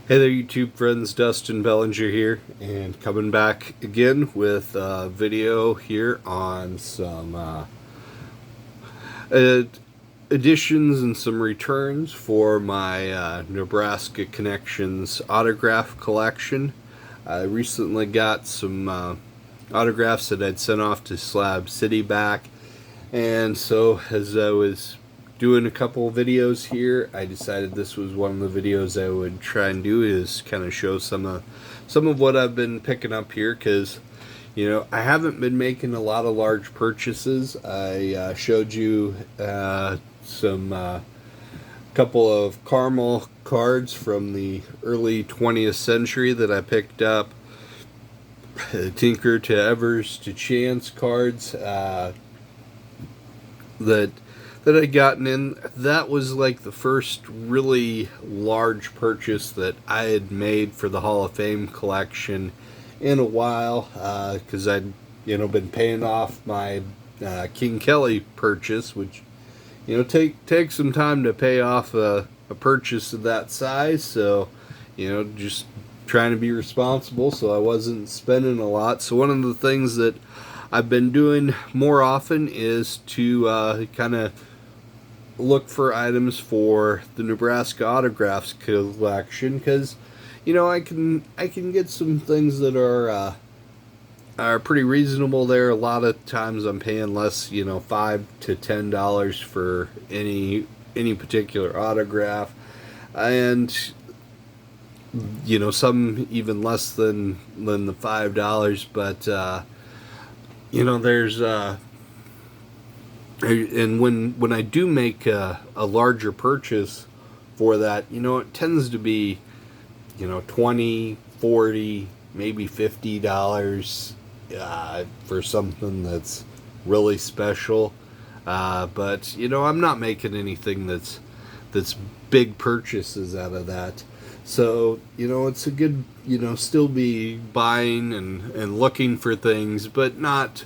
Hey there, YouTube friends. Dustin Bellinger here, and coming back again with a video here on some additions and some returns for my Nebraska Connections autograph collection. I recently got some autographs that I'd sent off to Slab City back, and so as I was doing a couple videos here, I decided this was one of the videos I would try and do, is kind of show some of what I've been picking up here, because I haven't been making a lot of large purchases. I showed you some couple of caramel cards from the early 20th century that I picked up. Tinker to Evers to Chance cards that I'd gotten in. That was like the first really large purchase that I had made for the Hall of Fame collection in a while, because I'd been paying off my King Kelly purchase, which take some time to pay off a purchase of that size. So just trying to be responsible, so I wasn't spending a lot. So one of the things that I've been doing more often is to kind of look for items for the Nebraska autographs collection, because I can get some things that are pretty reasonable there. A lot of times I'm paying less, $5 to $10 for any particular autograph, and some even less than the $5. But there's and when I do make a larger purchase for that, it tends to be $20, $40, maybe $50 for something that's really special. But I'm not making anything that's big purchases out of that. So it's a good still be buying and looking for things, but not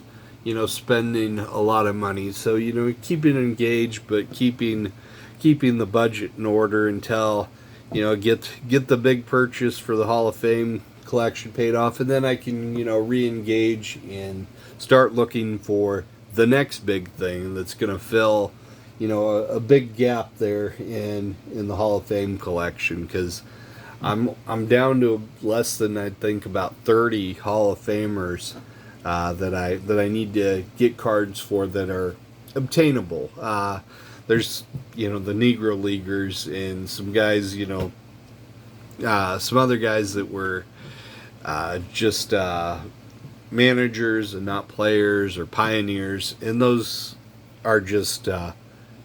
spending a lot of money. So keeping engaged, but keeping the budget in order until get the big purchase for the Hall of Fame collection paid off, and then I can re-engage and start looking for the next big thing that's going to fill a big gap there in the Hall of Fame collection, because I'm down to less than, I think, about 30 Hall of Famers that I need to get cards for that are obtainable. There's the Negro Leaguers and some guys, some other guys that were just managers and not players, or pioneers, and those are just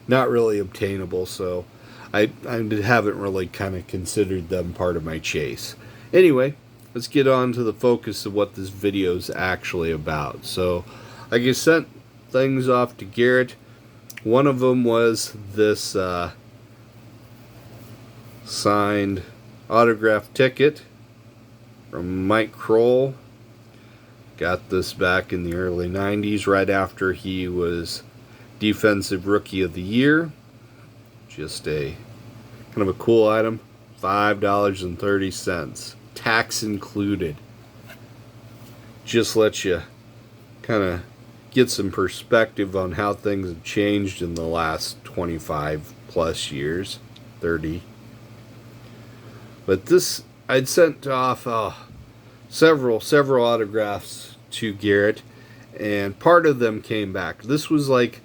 not really obtainable. So I haven't really kind of considered them part of my chase. Anyway, let's get on to the focus of what this video is actually about. So, like I sent things off to Garrett. One of them was this signed autograph ticket from Mike Kroll. Got this back in the early 90s, right after he was Defensive Rookie of the Year. Just a kind of a cool item. $5.30. Tax included. Just lets you kind of get some perspective on how things have changed in the last 25 plus years, 30. But this, I'd sent off several autographs to Garrett, and part of them came back. This was like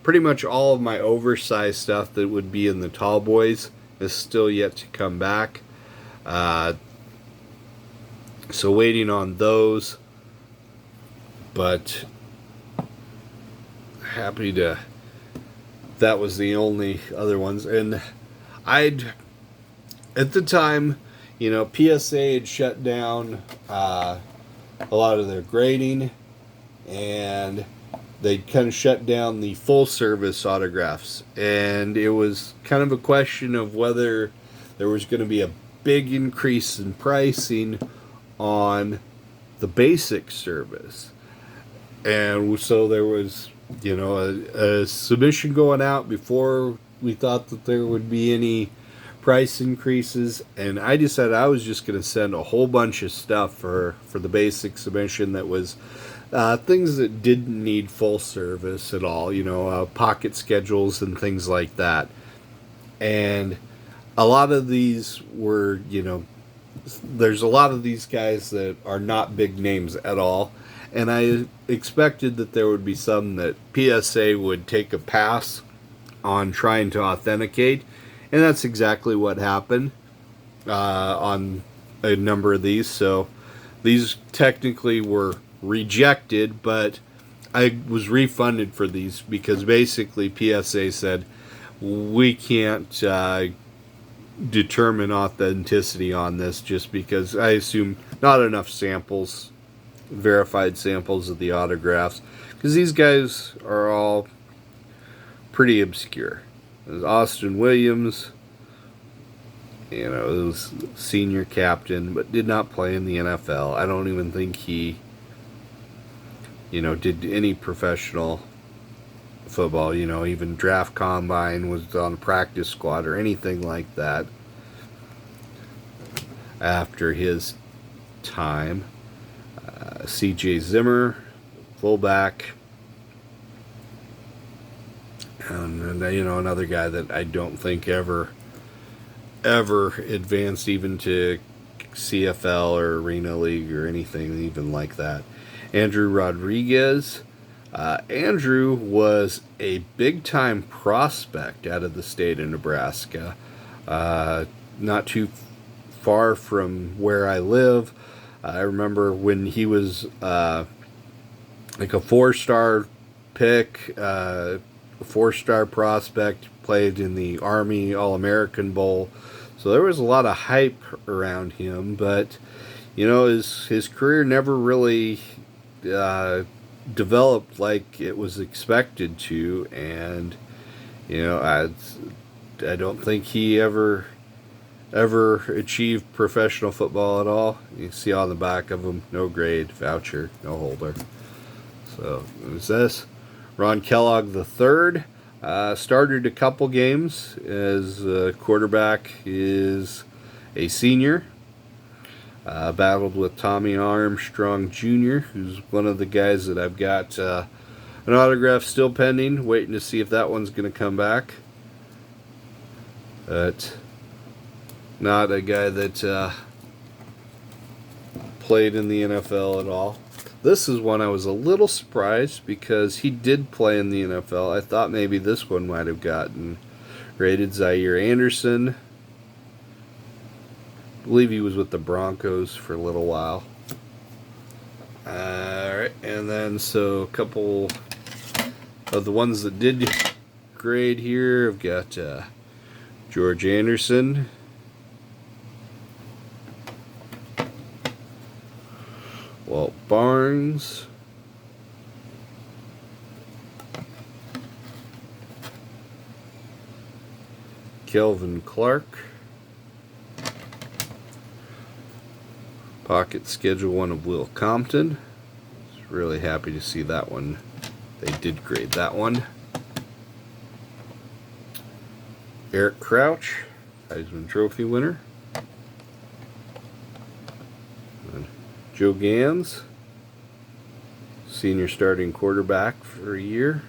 pretty much all of my oversized stuff that would be in the tall boys is still yet to come back. So waiting on those, but happy to, that was the only other ones. And at the time, PSA had shut down a lot of their grading, and they kind of shut down the full service autographs, and it was kind of a question of whether there was going to be a big increase in pricing on the basic service. And so there was a submission going out before we thought that there would be any price increases, and I decided I was just going to send a whole bunch of stuff for the basic submission that was things that didn't need full service at all, pocket schedules and things like that. And a lot of these were, there's a lot of these guys that are not big names at all. And I expected that there would be some that PSA would take a pass on trying to authenticate. And that's exactly what happened on a number of these. So these technically were rejected, but I was refunded for these because basically PSA said we can't determine authenticity on this just because I assume not enough samples, verified samples of the autographs, because these guys are all pretty obscure. There's Austin Williams, it was senior captain, but did not play in the NFL. I don't even think he, did any professional football, even draft combine, was on a practice squad or anything like that after his time. C.J. Zimmer, fullback, and another guy that I don't think ever advanced even to CFL or Arena League or anything even like that. Andrew Rodriguez. Andrew was a big-time prospect out of the state of Nebraska, not too far from where I live. I remember when he was like a 4-star pick, a 4-star prospect, played in the Army All-American Bowl. So there was a lot of hype around him, but his career never really developed like it was expected to, and I don't think he ever achieved professional football at all. You see on the back of him, no grade, voucher, no holder. So it was this. Ron Kellogg III started a couple games as quarterback, is a senior. Battled with Tommy Armstrong Jr., who's one of the guys that I've got an autograph still pending, waiting to see if that one's going to come back. But not a guy that played in the NFL at all. This is one I was a little surprised because he did play in the NFL. I thought maybe this one might have gotten rated. Zaire Anderson. I believe he was with the Broncos for a little while. Alright, and then so a couple of the ones that did grade here. I've got George Anderson. Walt Barnes. Kelvin Clark. Pocket schedule one of Will Compton. Was really happy to see that one. They did grade that one. Eric Crouch, Heisman Trophy winner. And Joe Gans, senior starting quarterback for a year.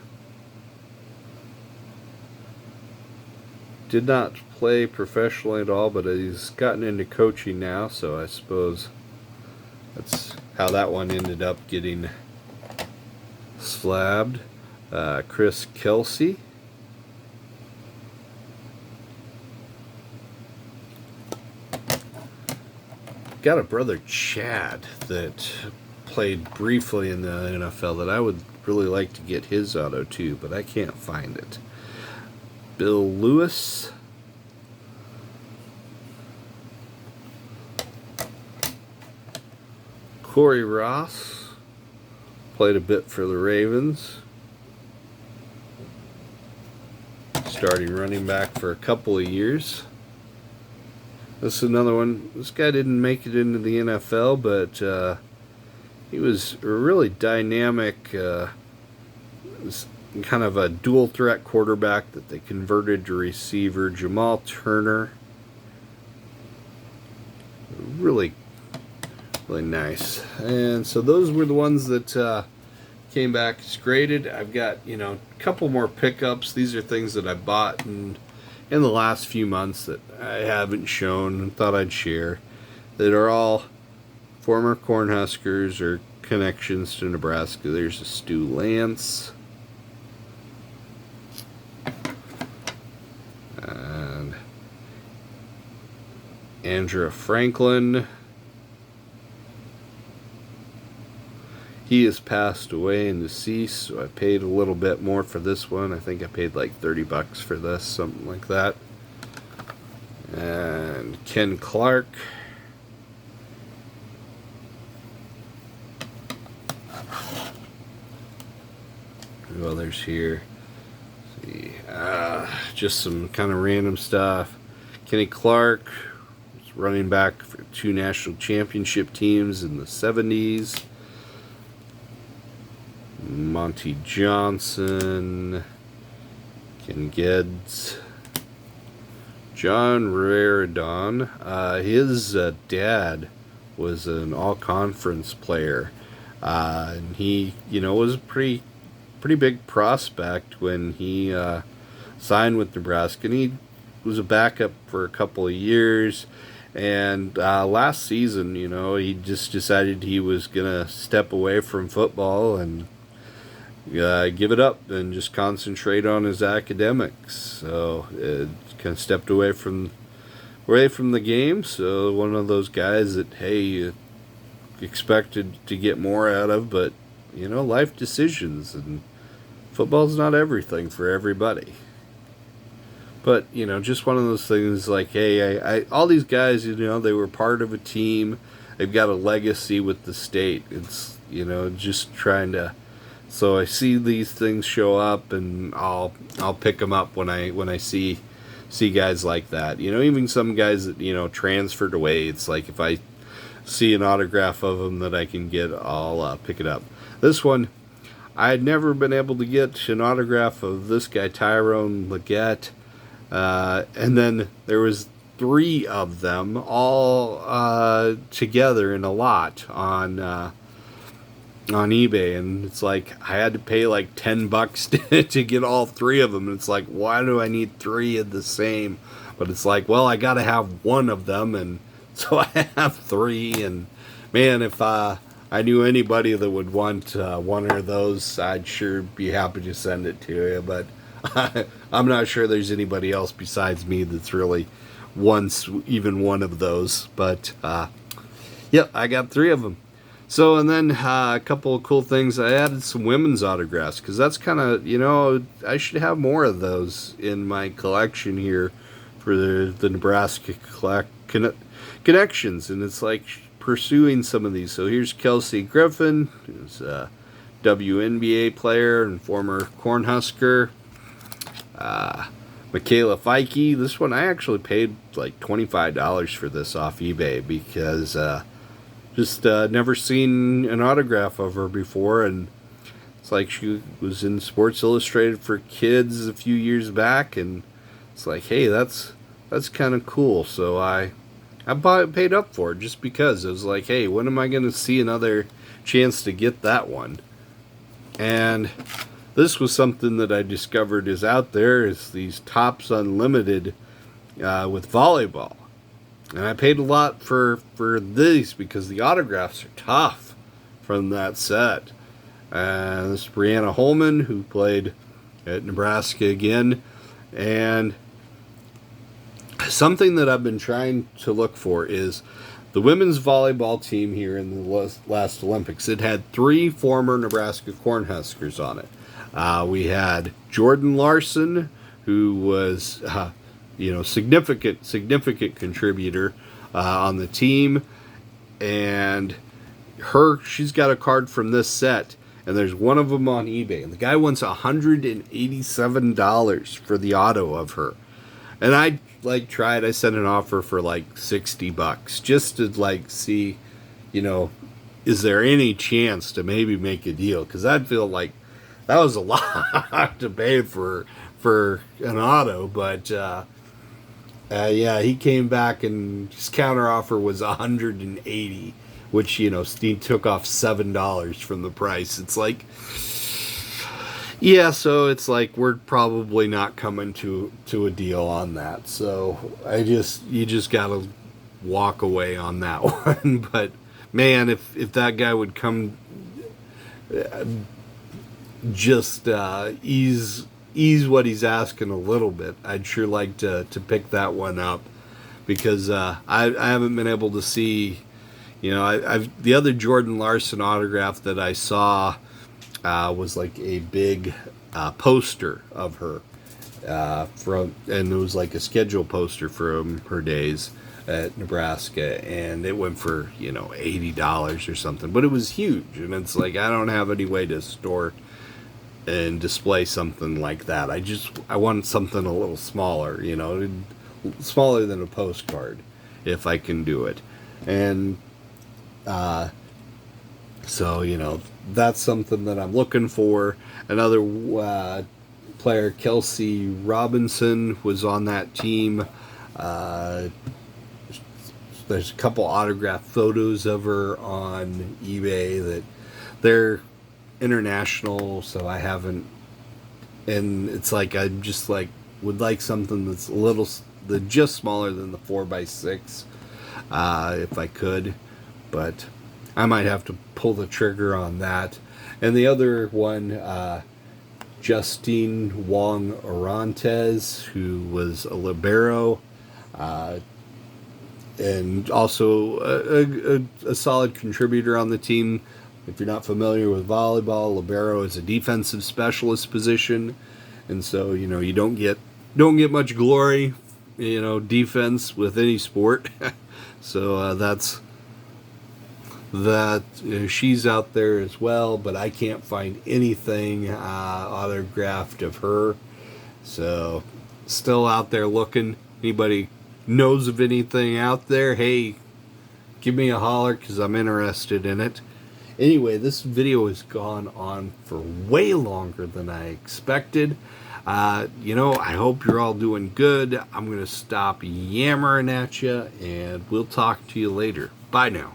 Did not play professionally at all, but he's gotten into coaching now, so I suppose that's how that one ended up getting slabbed. Chris Kelsey. Got a brother, Chad, that played briefly in the NFL that I would really like to get his auto too, but I can't find it. Bill Lewis. Corey Ross. Played a bit for the Ravens. Starting running back for a couple of years. This is another one. This guy didn't make it into the NFL, but he was a really dynamic, kind of a dual threat quarterback that they converted to receiver. Jamal Turner. really, really nice. And so those were the ones that came back graded. I've got, a couple more pickups. These are things that I bought in the last few months that I haven't shown and thought I'd share, that are all former Cornhuskers or connections to Nebraska. There's a Stu Lance. And Andrew Franklin. He has passed away and deceased, so I paid a little bit more for this one. I think I paid like $30 for this, something like that. And Ken Clark. Who others here? Let's see, just some kind of random stuff. Kenny Clark was running back for 2 national championship teams in the 70s. Monty Johnson, Ken Geddes, John Reardon. His dad was an all-conference player, and he, was a pretty big prospect when he signed with Nebraska. And he was a backup for a couple of years. And last season, he just decided he was gonna step away from football and give it up and just concentrate on his academics. So kind of stepped away from the game. So one of those guys that, hey, you expected to get more out of, but life decisions, and football's not everything for everybody. But just one of those things like, hey, I all these guys, they were part of a team. They've got a legacy with the state. It's just trying to. So I see these things show up, and I'll pick them up when I see guys like that. Even some guys that transferred away. It's like if I see an autograph of them that I can get, I'll pick it up. This one, I had never been able to get an autograph of this guy, Tyrone Leggett, and then there was 3 of them all together in a lot on eBay, and it's like I had to pay like $10 to get all 3 of them. And it's like, why do I need 3 of the same? But it's like, well, I got to have one of them, and so I have 3. And man, if I knew anybody that would want one of those, I'd sure be happy to send it to you. But I'm not sure there's anybody else besides me that's really wants even one of those. But yep, I got 3 of them. So, and then a couple of cool things. I added some women's autographs, because that's kind of, I should have more of those in my collection here for the Nebraska connections. And it's like pursuing some of these. So here's Kelsey Griffin, who's a WNBA player and former Cornhusker. Michaela Feike. This one I actually paid like $25 for this off eBay, because just never seen an autograph of her before, and it's like she was in Sports Illustrated for Kids a few years back, and it's like, hey, that's kind of cool. So I paid up for it just because it was like, hey, when am I going to see another chance to get that one? And this was something that I discovered is out there, is these Topps Unlimited with volleyball. And I paid a lot for these because the autographs are tough from that set. And this is Brianna Holman, who played at Nebraska again. And something that I've been trying to look for is the women's volleyball team here in the last Olympics. It had 3 former Nebraska Cornhuskers on it. We had Jordan Larson, who was significant contributor on the team, and she's got a card from this set, and there's one of them on eBay, and the guy wants $187 for the auto of her. And I I sent an offer for like $60 just to see, is there any chance to maybe make a deal? Because I'd feel like that was a lot to pay for an auto, but Yeah, he came back and his counter offer was 180, which Steve took off $7 from the price. It's like, yeah, so it's like we're probably not coming to a deal on that. So you just gotta walk away on that one. But man, if that guy would come, just ease what he's asking a little bit, I'd sure like to pick that one up, because I haven't been able to see, I've the other Jordan Larson autograph that I saw was like a big poster of her and it was like a schedule poster from her days at Nebraska, and it went for $80 or something, but it was huge, and it's like I don't have any way to store and display something like that. I want something a little smaller, smaller than a postcard, if I can do it. And so that's something that I'm looking for. Another player, Kelsey Robinson, was on that team. There's a couple autographed photos of her on eBay that they're international, so I haven't, and it's like I just like would like something that's a little just smaller than the 4x6 if I could, but I might have to pull the trigger on that. And the other one, Justine Wong Orantes, who was a libero, and also a solid contributor on the team. If you're not familiar with volleyball, libero is a defensive specialist position, and so you don't get much glory, defense with any sport. So that's that. She's out there as well, but I can't find anything autographed of her. So still out there looking. Anybody knows of anything out there? Hey, give me a holler, because I'm interested in it. Anyway, this video has gone on for way longer than I expected. I hope you're all doing good. I'm going to stop yammering at you, and we'll talk to you later. Bye now.